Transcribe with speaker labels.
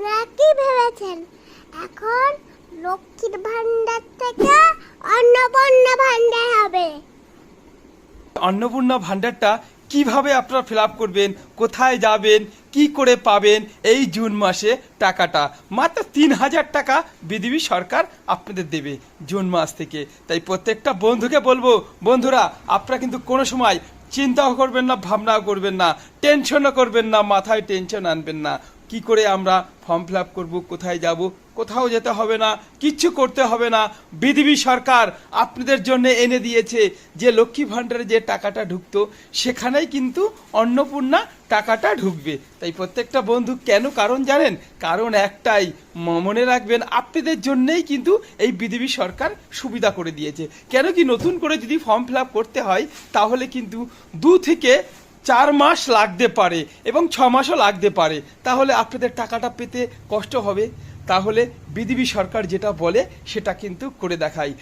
Speaker 1: আপনারা কি ভেবেছেন এখন লক্ষ্মীর ভান্ডার থেকে অন্নপূর্ণা ভান্ডার হবে?
Speaker 2: অন্নপূর্ণা ভান্ডারটা কিভাবে আপনারা ফিল আপ করবেন, কোথায় যাবেন, কি করে পাবেন এই জুন মাসে টাকাটা? মাত্র 3,000 টাকা বিজেপি সরকার আপনাদের দেবে জুন মাস থেকে। তাই প্রত্যেকটা বন্ধুকে বলবো, বন্ধুরা আপনারা কিন্তু কোনো সময় চিন্তাও করবেন না, ভাবনাও করবেন না, টেনশনও করবেন না, মাথায় টেনশন আনবেন না। কি করে আমরা ফর্ম ফিল আপ করবো, কোথায় যাব? কোথাও যেতে হবে না, কিচ্ছু করতে হবে না। বিজেপি সরকার আপনাদের জন্য এনে দিয়েছে যে লক্ষ্মী ভাণ্ডারে যে টাকাটা ঢুকতো সেখানেই কিন্তু অন্নপূর্ণা টাকাটা ঢুকবে। তাই প্রত্যেকটা বন্ধু কেন কারণ জানেন? কারণ একটাই, মনে রাখবেন আপনাদের জন্যেই কিন্তু এই বিজেপি সরকার সুবিধা করে দিয়েছে। কেন কি নতুন করে যদি ফর্ম ফিল আপ করতে হয় তাহলে কিন্তু 2 থেকে 4 মাস লাগতে পারে এবং 6 মাসও লাগতে পারে। তাহলে আপনাদের টাকাটা পেতে কষ্ট হবে। তাহলে বিজেপি সরকার যেটা বলে সেটা কিন্তু করে দেখায়।